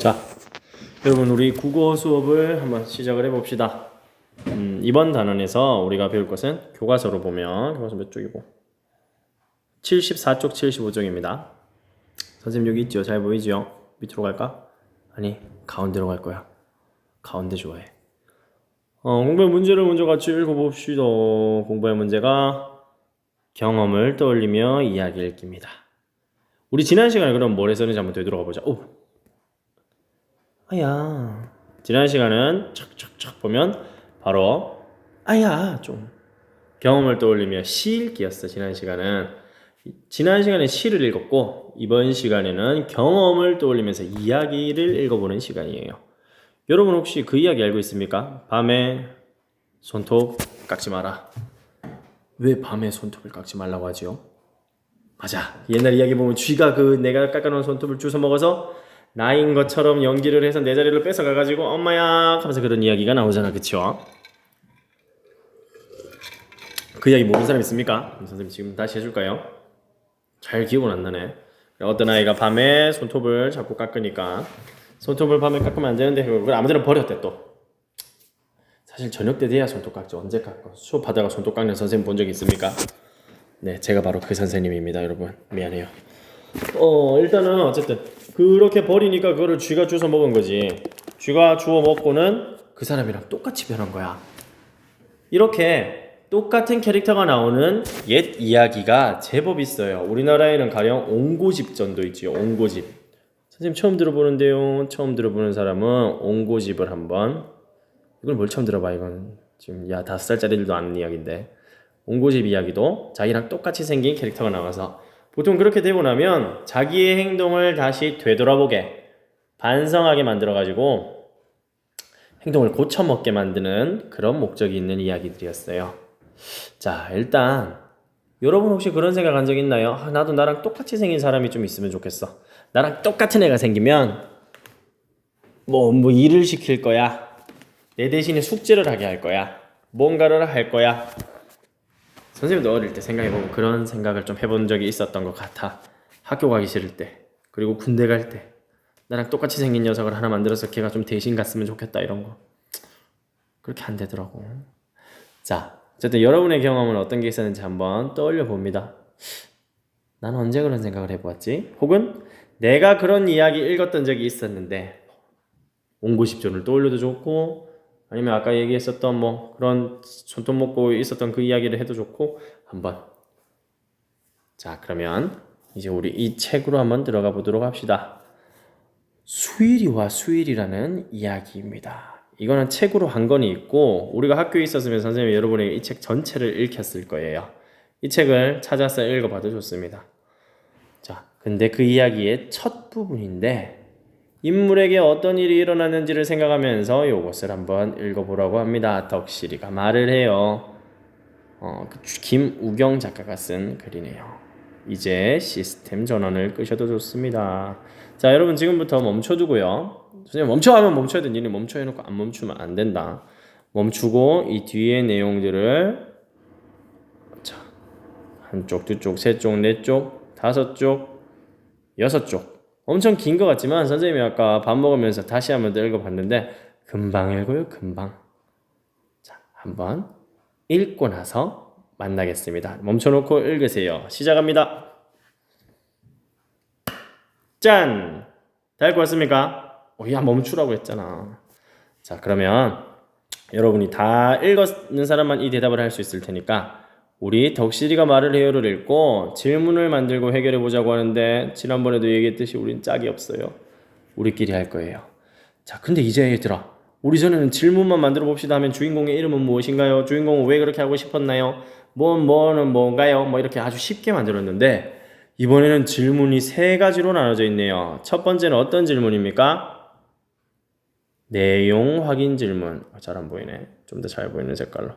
자, 여러분 우리 국어 수업을 한번 시작을 해봅시다. 이번 단원에서 우리가 배울 것은 교과서로 보면 교과서 몇 쪽이고 74쪽 75쪽입니다. 선생님 여기 있죠? 잘 보이죠? 밑으로 갈까? 아니 가운데로 갈 거야. 가운데 좋아해. 공부의 문제를 먼저 같이 읽어봅시다. 공부의 문제가 경험을 떠올리며 이야기 읽기입니다. 우리 지난 시간에 그럼 뭘 했었는지 한번 되돌아가 보자. 아야. 지난 시간은 착착착 보면 바로 아야 좀 경험을 떠올리며 시 읽기였어. 지난 시간에 시를 읽었고 이번 시간에는 경험을 떠올리면서 이야기를 읽어보는 시간이에요. 여러분 혹시 그 이야기 알고 있습니까? 밤에 손톱 깎지 마라. 왜 밤에 손톱을 깎지 말라고 하지요? 맞아. 옛날 이야기 보면 쥐가 내가 깎아놓은 손톱을 주워 먹어서 나인 것처럼 연기를 해서 내 자리를 뺏어가가지고 엄마야 하면서 그런 이야기가 나오잖아. 그쵸? 그 이야기 모르는 사람 있습니까? 선생님 지금 다시 해줄까요? 잘 기억은 안 나네. 어떤 아이가 밤에 손톱을 자꾸 깎으니까 손톱을 밤에 깎으면 안 되는데 그걸 아무데나 버렸대 또. 사실 저녁 때 돼야 손톱 깎지 언제 깎아. 수업하다가 손톱 깎는 선생님 본 적 있습니까? 네, 제가 바로 그 선생님입니다. 여러분 미안해요. 일단은 어쨌든 그렇게 버리니까 그거를 쥐가 주워 먹은 거지. 쥐가 주워 먹고는 그 사람이랑 똑같이 변한 거야. 이렇게 똑같은 캐릭터가 나오는 옛 이야기가 제법 있어요. 우리나라에는 가령 옹고집전도 있지요. 옹고집. 선생님 처음 들어보는데요. 처음 들어보는 사람은 옹고집을 한번. 이걸 뭘 처음 들어봐. 이건 지금 5살짜리들도 아는 이야기인데. 옹고집 이야기도 자기랑 똑같이 생긴 캐릭터가 나와서 보통 그렇게 되고 나면 자기의 행동을 다시 되돌아보게 반성하게 만들어가지고 행동을 고쳐먹게 만드는 그런 목적이 있는 이야기들이었어요. 자, 일단 여러분 혹시 그런 생각 한 적 있나요? 나도 나랑 똑같이 생긴 사람이 좀 있으면 좋겠어. 나랑 똑같은 애가 생기면 뭐 일을 시킬 거야. 내 대신에 숙제를 하게 할 거야. 뭔가를 할 거야. 선생님도 어릴 때 생각해보면 그런 생각을 좀 해본 적이 있었던 것 같아. 학교 가기 싫을 때, 그리고 군대 갈 때 나랑 똑같이 생긴 녀석을 하나 만들어서 걔가 좀 대신 갔으면 좋겠다 이런 거. 그렇게 안 되더라고. 자, 어쨌든 여러분의 경험은 어떤 게 있었는지 한번 떠올려 봅니다. 나는 언제 그런 생각을 해보았지? 혹은 내가 그런 이야기 읽었던 적이 있었는데 옹고십전을 떠올려도 좋고 아니면 아까 얘기했었던 그런 손톱 먹고 있었던 그 이야기를 해도 좋고 한번. 자, 그러면 이제 우리 이 책으로 한번 들어가 보도록 합시다. 수일이와 수일이라는 이야기입니다. 이거는 책으로 한 권이 있고 우리가 학교에 있었으면 선생님이 여러분에게 이 책 전체를 읽혔을 거예요. 이 책을 찾아서 읽어봐도 좋습니다. 자, 근데 그 이야기의 첫 부분인데 인물에게 어떤 일이 일어났는지를 생각하면서 이것을 한번 읽어보라고 합니다. 덕실이가 말을 해요. 김우경 작가가 쓴 글이네요. 이제 시스템 전원을 끄셔도 좋습니다. 자, 여러분 지금부터 멈춰두고요. 선생님 멈춰 하면 멈춰야 돼. 니네 멈춰 해놓고 안 멈추면 안 된다. 멈추고 이 뒤에 내용들을 자, 한쪽, 두쪽, 세쪽, 네쪽, 5쪽, 6쪽 엄청 긴 것 같지만 선생님이 아까 밥 먹으면서 다시 한번 더 읽어봤는데 금방 읽어요. 금방. 자, 한번 읽고 나서 만나겠습니다. 멈춰놓고 읽으세요. 시작합니다. 짠! 다 읽고 왔습니까? 야, 멈추라고 했잖아. 자, 그러면 여러분이 다 읽었는 사람만 이 대답을 할 수 있을 테니까 우리 덕실이가 말을 해요를 읽고 질문을 만들고 해결해 보자고 하는데 지난번에도 얘기했듯이 우린 짝이 없어요. 우리끼리 할 거예요. 자, 근데 이제 얘들아, 우리 전에는 질문만 만들어 봅시다 하면 주인공의 이름은 무엇인가요? 주인공은 왜 그렇게 하고 싶었나요? 뭐는 뭔가요? 이렇게 아주 쉽게 만들었는데 이번에는 질문이 3가지로 나눠져 있네요. 첫 번째는 어떤 질문입니까? 내용 확인 질문. 잘 안 보이네. 좀 더 잘 보이는 색깔로.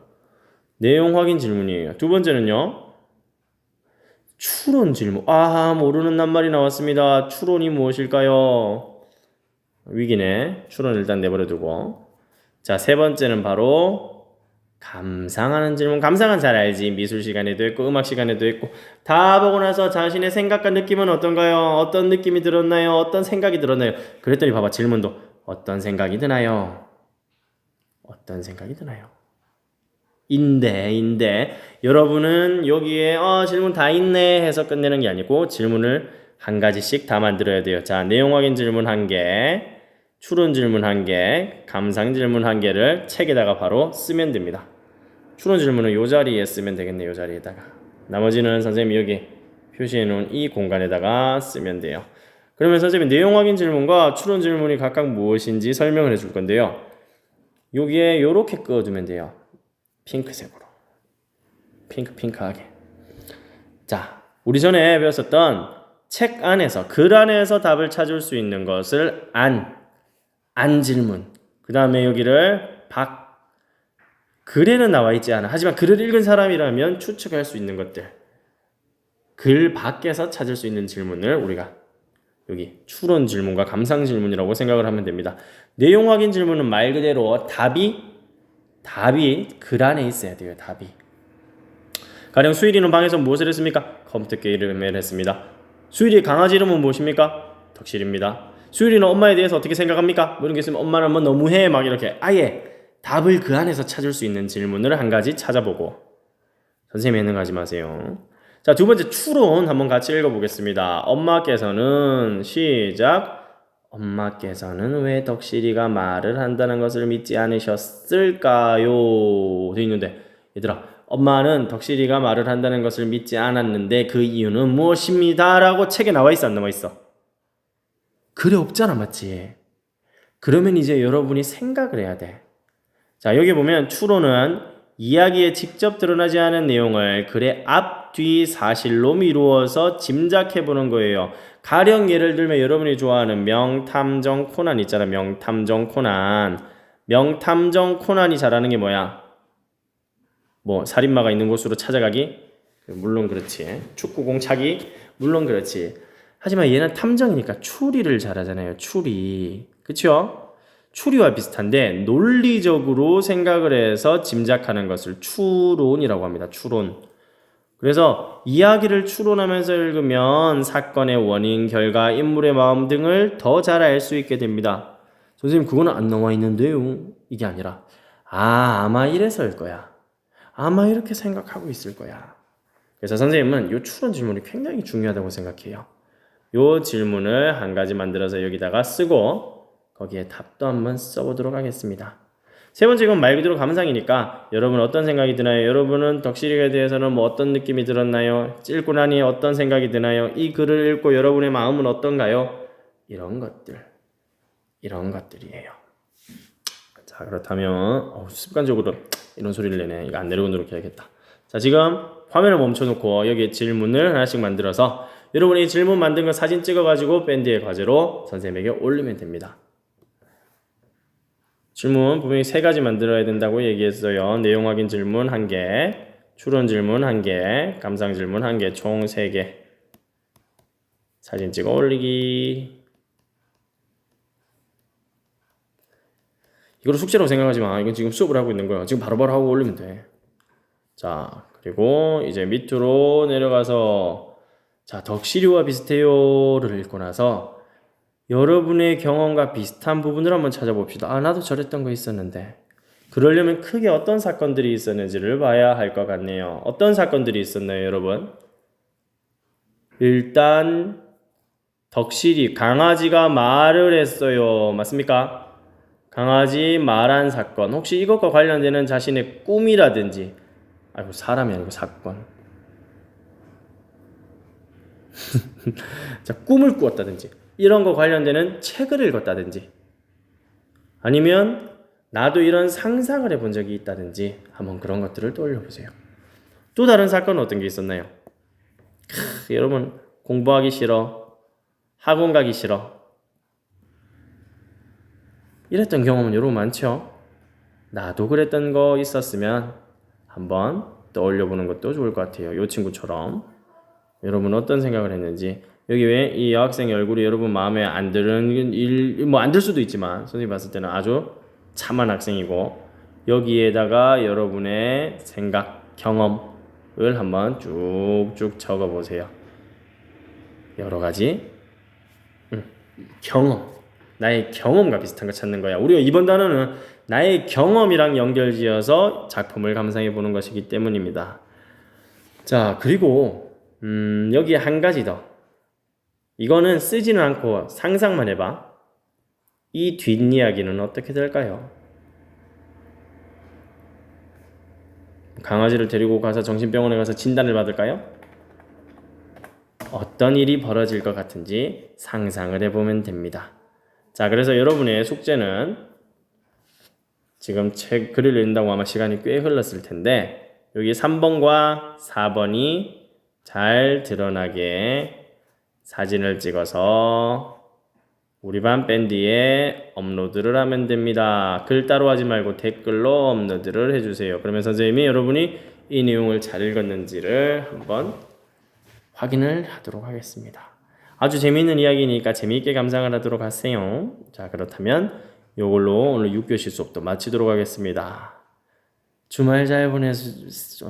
내용 확인 질문이에요. 두 번째는요. 추론 질문. 모르는 낱말이 나왔습니다. 추론이 무엇일까요? 위기네. 추론 일단 내버려두고. 자, 세 번째는 바로 감상하는 질문. 감상은 잘 알지. 미술 시간에도 했고 음악 시간에도 했고 다 보고 나서 자신의 생각과 느낌은 어떤가요? 어떤 느낌이 들었나요? 어떤 생각이 들었나요? 그랬더니 봐봐 질문도 어떤 생각이 드나요? 어떤 생각이 드나요? 인데 여러분은 여기에 질문 다 있네 해서 끝내는 게 아니고 질문을 한 가지씩 다 만들어야 돼요. 자, 내용 확인 질문 한 개, 추론 질문 한 개, 감상 질문 한 개를 책에다가 바로 쓰면 됩니다. 추론 질문은 요 자리에 쓰면 되겠네요. 요 자리에다가. 나머지는 선생님이 여기 표시해 놓은 이 공간에다가 쓰면 돼요. 그러면 선생님이 내용 확인 질문과 추론 질문이 각각 무엇인지 설명을 해줄 건데요. 여기에 요렇게 그어두면 돼요. 핑크색으로. 핑크하게. 자, 우리 전에 배웠었던 책 안에서, 글 안에서 답을 찾을 수 있는 것을 안 질문. 그 다음에 여기를 글에는 나와 있지 않아. 하지만 글을 읽은 사람이라면 추측할 수 있는 것들. 글 밖에서 찾을 수 있는 질문을 우리가 여기 추론 질문과 감상 질문이라고 생각을 하면 됩니다. 내용 확인 질문은 말 그대로 답이 글 안에 있어야 돼요. 답이. 가령 수일이는 방에서 무엇을 했습니까? 컴퓨터 게임을 했습니다. 수일이의 강아지 이름은 무엇입니까? 덕실입니다. 수일이는 엄마에 대해서 어떻게 생각합니까? 뭐 이런 게 있으면 엄마는 뭐 너무해 막 이렇게 아예 답을 그 안에서 찾을 수 있는 질문을 한 가지 찾아보고 선생님이 했는 거 하지 마세요. 자, 두 번째 추론 한번 같이 읽어보겠습니다. 엄마께서는 왜 덕실이가 말을 한다는 것을 믿지 않으셨을까요? 돼 있는데 얘들아 엄마는 덕실이가 말을 한다는 것을 믿지 않았는데 그 이유는 무엇입니다. 라고 책에 나와 있어 안 나와 있어? 글에 없잖아 맞지? 그러면 이제 여러분이 생각을 해야 돼. 자 여기 보면 추론은 이야기에 직접 드러나지 않은 내용을 글의 앞, 뒤 사실로 미루어서 짐작해보는 거예요. 가령 예를 들면 여러분이 좋아하는 명탐정 코난 있잖아. 명탐정 코난이 잘하는 게 뭐야? 뭐 살인마가 있는 곳으로 찾아가기? 물론 그렇지. 축구공 차기? 물론 그렇지. 하지만 얘는 탐정이니까 추리를 잘하잖아요. 추리. 그쵸? 추리와 비슷한데 논리적으로 생각을 해서 짐작하는 것을 추론이라고 합니다. 추론. 그래서 이야기를 추론하면서 읽으면 사건의 원인, 결과, 인물의 마음 등을 더 잘 알 수 있게 됩니다. 선생님 그거는 안 나와 있는데요. 이게 아니라 아마 이래서일 거야. 아마 이렇게 생각하고 있을 거야. 그래서 선생님은 이 추론 질문이 굉장히 중요하다고 생각해요. 이 질문을 한 가지 만들어서 여기다가 쓰고 거기에 답도 한번 써보도록 하겠습니다. 세 번째 건 말 그대로 감상이니까 여러분 어떤 생각이 드나요? 여러분은 덕실이에 대해서는 뭐 어떤 느낌이 들었나요? 읽고 나니 어떤 생각이 드나요? 이 글을 읽고 여러분의 마음은 어떤가요? 이런 것들이에요. 자 그렇다면 습관적으로 이런 소리를 내네. 이거 안 내려오도록 해야겠다. 자 지금 화면을 멈춰놓고 여기에 질문을 하나씩 만들어서 여러분이 질문 만든 거 사진 찍어가지고 밴드의 과제로 선생님에게 올리면 됩니다. 질문 분명히 3가지 만들어야 된다고 얘기했어요. 내용 확인 질문 1개, 추론 질문 1개, 감상 질문 1개, 총 3개. 사진 찍어 올리기. 이걸 숙제라고 생각하지 마. 이건 지금 수업을 하고 있는 거야. 지금 바로바로 하고 올리면 돼. 자, 그리고 이제 밑으로 내려가서 자, 덕시류와 비슷해요를 읽고 나서 여러분의 경험과 비슷한 부분을 한번 찾아봅시다. 나도 저랬던 거 있었는데. 그러려면 크게 어떤 사건들이 있었는지를 봐야 할 것 같네요. 어떤 사건들이 있었나요, 여러분? 일단 덕실이 강아지가 말을 했어요. 맞습니까? 강아지 말한 사건. 혹시 이것과 관련되는 자신의 꿈이라든지 사람이 아니고 사건. 자, 꿈을 꾸었다든지 이런 거 관련되는 책을 읽었다든지 아니면 나도 이런 상상을 해본 적이 있다든지 한번 그런 것들을 떠올려 보세요. 또 다른 사건은 어떤 게 있었나요? 여러분 공부하기 싫어, 학원 가기 싫어 이랬던 경험은 여러분 많죠? 나도 그랬던 거 있었으면 한번 떠올려 보는 것도 좋을 것 같아요. 이 친구처럼 여러분 어떤 생각을 했는지. 여기 왜 이 여학생의 얼굴이 여러분 마음에 안 드는 안 들 수도 있지만 선생님이 봤을 때는 아주 참한 학생이고 여기에다가 여러분의 생각, 경험을 한번 쭉쭉 적어보세요. 여러 가지 경험, 나의 경험과 비슷한 거 찾는 거야. 우리가 이번 단어는 나의 경험이랑 연결지어서 작품을 감상해 보는 것이기 때문입니다. 자, 그리고 여기에 한 가지 더. 이거는 쓰지는 않고 상상만 해봐. 이 뒷이야기는 어떻게 될까요? 강아지를 데리고 가서 정신병원에 가서 진단을 받을까요? 어떤 일이 벌어질 것 같은지 상상을 해보면 됩니다. 자, 그래서 여러분의 숙제는 지금 책 글을 읽는다고 아마 시간이 꽤 흘렀을 텐데 여기 3번과 4번이 잘 드러나게 사진을 찍어서 우리 반 밴드에 업로드를 하면 됩니다. 글 따로 하지 말고 댓글로 업로드를 해주세요. 그러면 선생님이 여러분이 이 내용을 잘 읽었는지를 한번 확인을 하도록 하겠습니다. 아주 재미있는 이야기니까 재미있게 감상을 하도록 하세요. 자, 그렇다면 이걸로 오늘 6교시 수업도 마치도록 하겠습니다. 주말 잘 보내세요.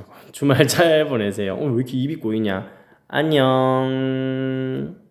왜 이렇게 입이 꼬이냐? 안녕.